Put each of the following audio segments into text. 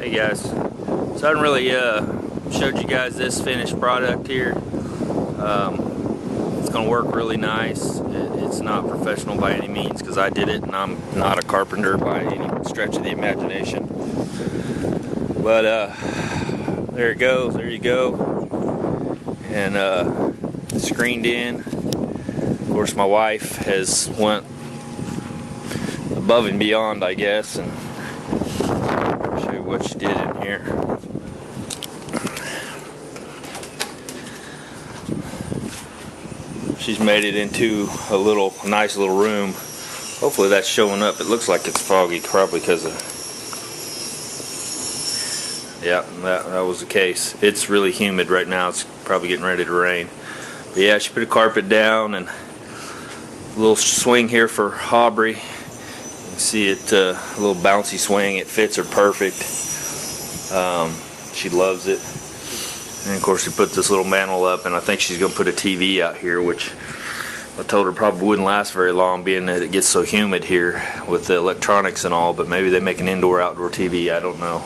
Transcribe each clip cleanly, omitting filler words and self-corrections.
Hey guys, so I haven't really showed you guys this finished product here. It's gonna work really nice. It's not professional by any means because I did it and I'm not a carpenter by any stretch of the imagination. But there it goes, there you go. And screened in. Of course my wife has went above and beyond, I guess, and show you what she did in here. She's made it into a nice little room. Hopefully that's showing up. It looks like it's foggy, probably because of, yeah, that was the case. It's really humid right now. It's probably getting ready to rain. But yeah, she put a carpet down and a little swing here for Aubrey. You can see it, a little bouncy swing. It fits her perfect. She loves it. And of course she put this little mantle up, and I think she's going to put a TV out here, which I told her probably wouldn't last very long, being that it gets so humid here with the electronics and all. But maybe they make an indoor-outdoor TV. I don't know.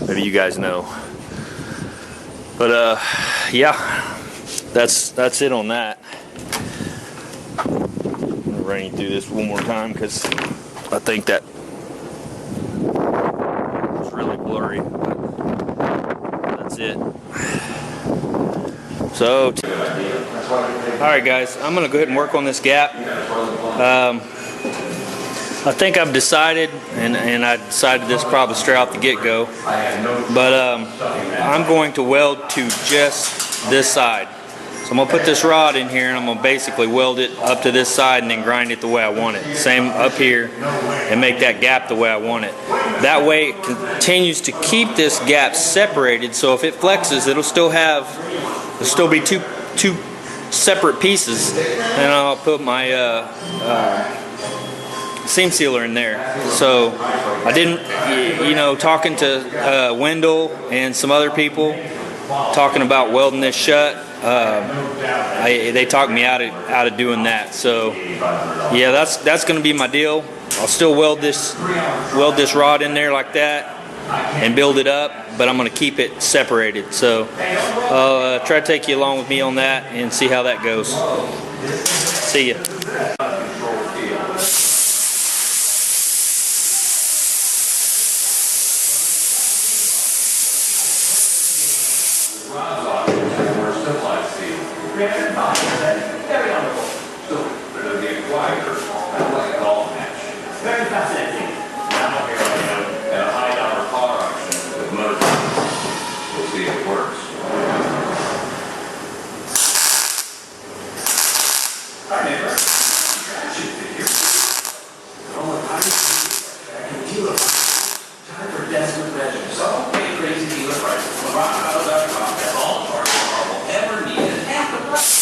Maybe you guys know. But yeah, that's it on that. I'm gonna run you through this one more time because I think that it's really blurry. But that's it. So, alright guys, I'm going to go ahead and work on this gap. I think I've decided, and I decided this probably straight off the get-go, but I'm going to weld to just this side. So I'm going to put this rod in here and I'm going to basically weld it up to this side and then grind it the way I want it. Same up here, and make that gap the way I want it. That way it continues to keep this gap separated, so if it flexes, it'll still be two separate pieces. And I'll put my seam sealer in there. So I didn't, you know, talking to Wendell and some other people, talking about welding this shut, they talked me out of doing that. So yeah, that's going to be my deal. I'll still weld this rod in there like that and build it up, but I'm going to keep it separated. So I'll try to take you along with me on that and see how that goes. See ya. Very fascinating. Now here at a high dollar car auction with motors. We'll see if it works. Hi neighbor. Action figure. I can deal it. Time for desperate measures. So pay crazy dealer prices. Rockauto.com has all the parts the car will ever need at half the price.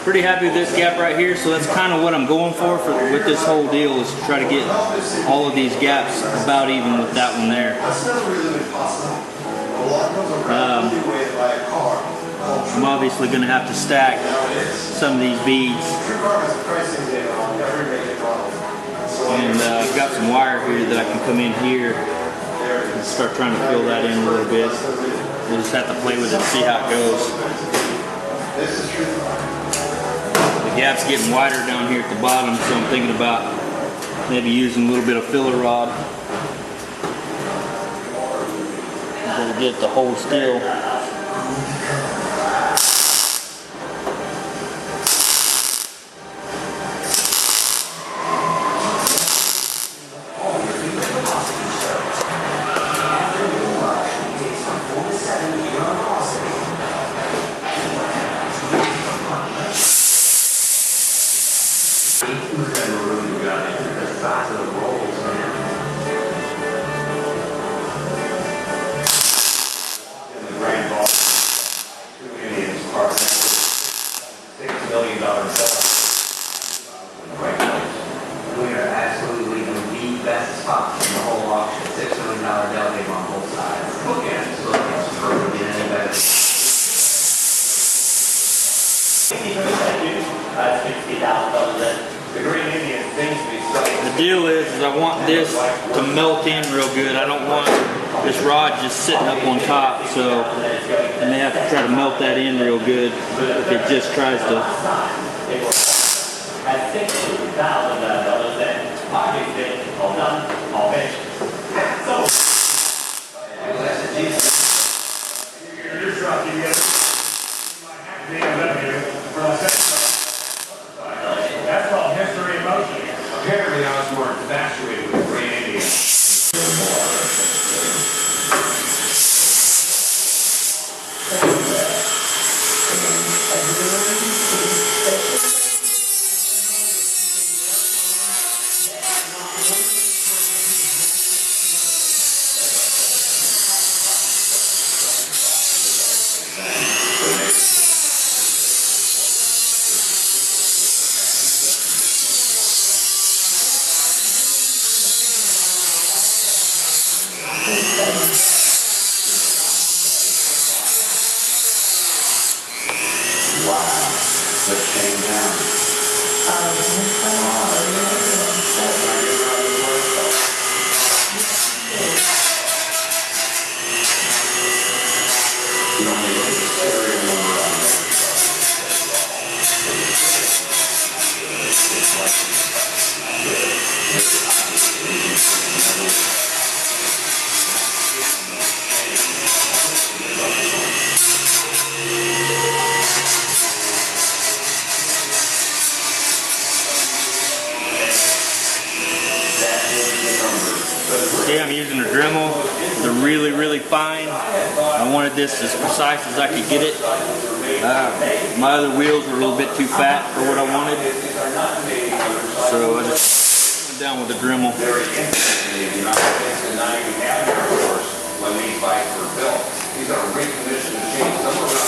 Pretty happy with this gap right here, so that's kind of what I'm going for with this whole deal, is to try to get all of these gaps about even with that one there. I'm obviously going to have to stack some of these beads, and I've got some wire here that I can come in here and start trying to fill that in a little bit. We'll just have to play with it and see how it goes. The gap's getting wider down here at the bottom, so I'm thinking about maybe using a little bit of filler rod. We'll get it to hold still. The Green Indian seems to be studying. The deal is I want this to melt in real good. I don't want this rod just sitting up on top, so I may have to try to melt that in real good if it just tries to. At $60,000, then obviously all done, all finished. That's called history in motion. Apparently I was more infatuated with Green Indian. Let's change down. See, I'm using a Dremel. They're really, really fine. I wanted this as precise as I could get it. My other wheels were a little bit too fat for what I wanted, so I just went down with a Dremel. When these bikes were built, these are reconditioned machines. Some of them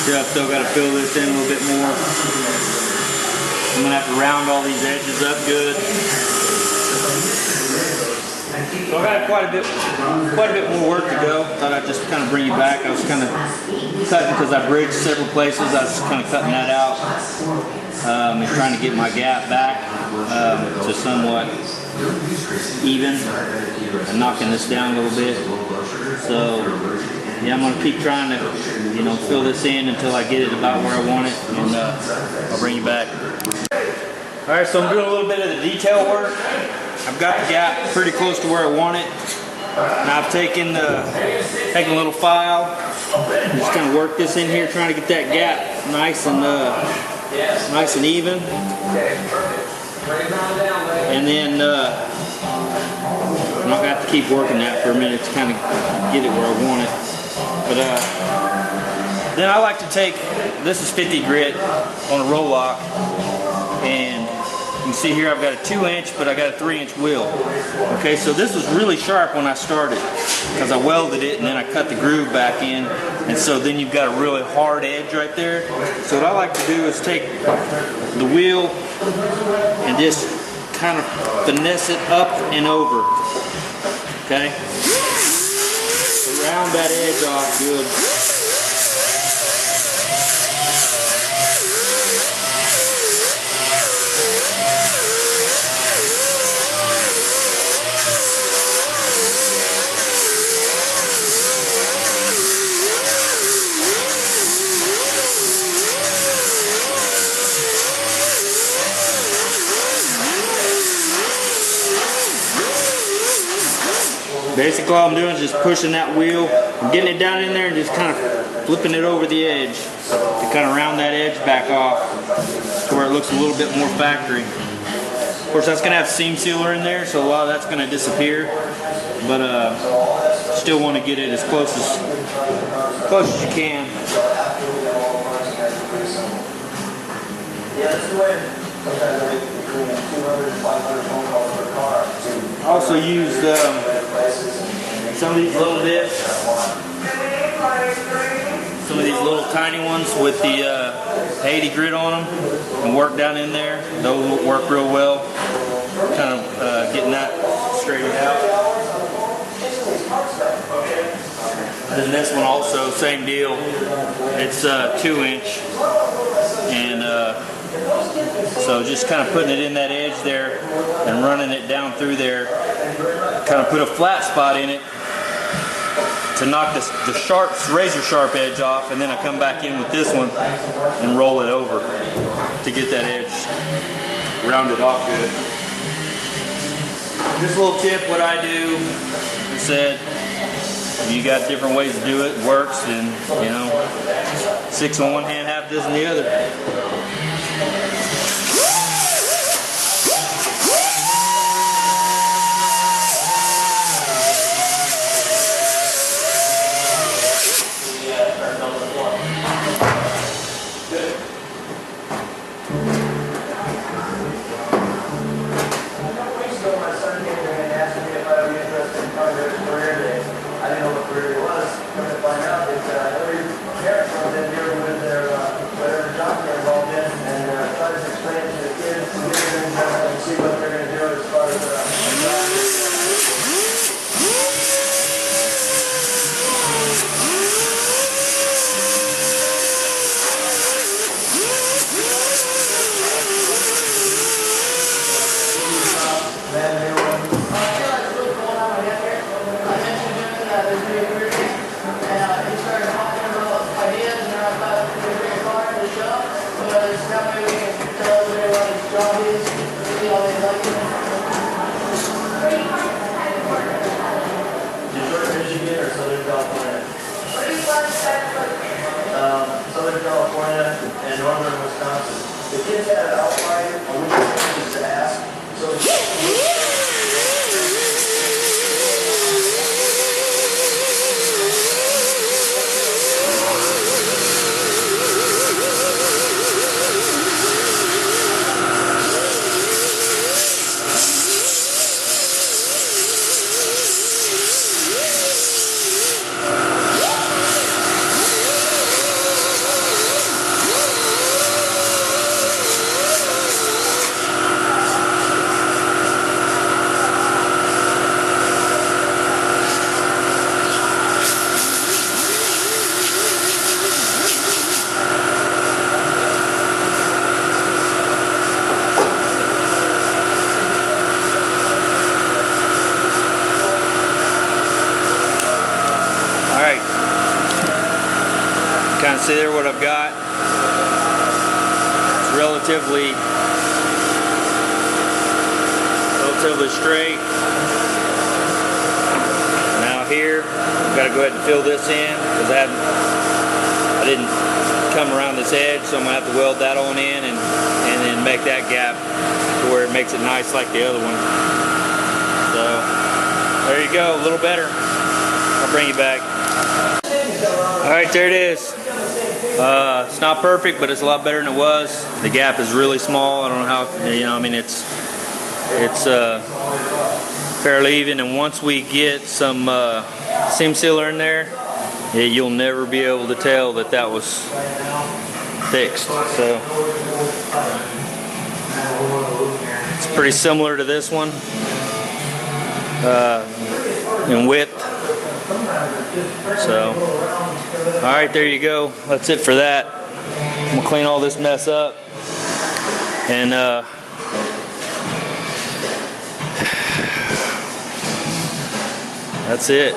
See, I've still got to fill this in a little bit more. I'm gonna have to round all these edges up good. So I got quite a bit more work to go. Thought I'd just kind of bring you back. I was kind of cutting because I bridged several places. I was kind of cutting that out and trying to get my gap back to somewhat even and knocking this down a little bit. So yeah, I'm gonna keep trying to, fill this in until I get it about where I want it, and I'll bring you back. All right, so I'm doing a little bit of the detail work. I've got the gap pretty close to where I want it. Now I've taken a little file, just kind of work this in here, trying to get that gap nice and even. And then I'm gonna have to keep working that for a minute to kind of get it where I want it. But then I like to take, this is 50 grit on a roll lock, and You can see here I've got a 2-inch, but I got a 3-inch wheel. Okay, so this was really sharp when I started because I welded it and then I cut the groove back in, and so then you've got a really hard edge right there. So what I like to do is take the wheel and just kind of finesse it up and over. Okay? Round that edge off good. Basically all I'm doing is just pushing that wheel, I'm getting it down in there and just kind of flipping it over the edge to kind of round that edge back off to where it looks a little bit more factory. Of course that's going to have seam sealer in there, so a lot of that's going to disappear, but still want to get it as close as you can. Also used some of these little bits, some of these little tiny ones with the 80 grit on them, and work down in there. Those work real well. Kind of getting that straightened out. And then this one also, same deal. It's 2-inch, and so just kind of putting it in that edge there and running it down through there. Kind of put a flat spot in it to knock the sharp, razor sharp edge off, and then I come back in with this one and roll it over to get that edge rounded off good. This little tip, what I do, I said, if you got different ways to do it, works, and you know, 6 on one hand, half dozen the other. Southern California and northern Wisconsin. The kids had an outline on which questions to ask. So kind of see there what I've got. It's relatively straight. Now here, I've got to go ahead and fill this in because I didn't come around this edge, so I'm gonna have to weld that on in and then make that gap to where it makes it nice like the other one. So there you go, a little better. I'll bring you back. All right, there it is. It's not perfect, but it's a lot better than it was. The gap is really small. I don't know how, I mean, it's fairly even. And once we get some seam sealer in there, you'll never be able to tell that that was fixed. So it's pretty similar to this one in width. So, all right, there you go. That's it for that. I'm gonna clean all this mess up, and that's it.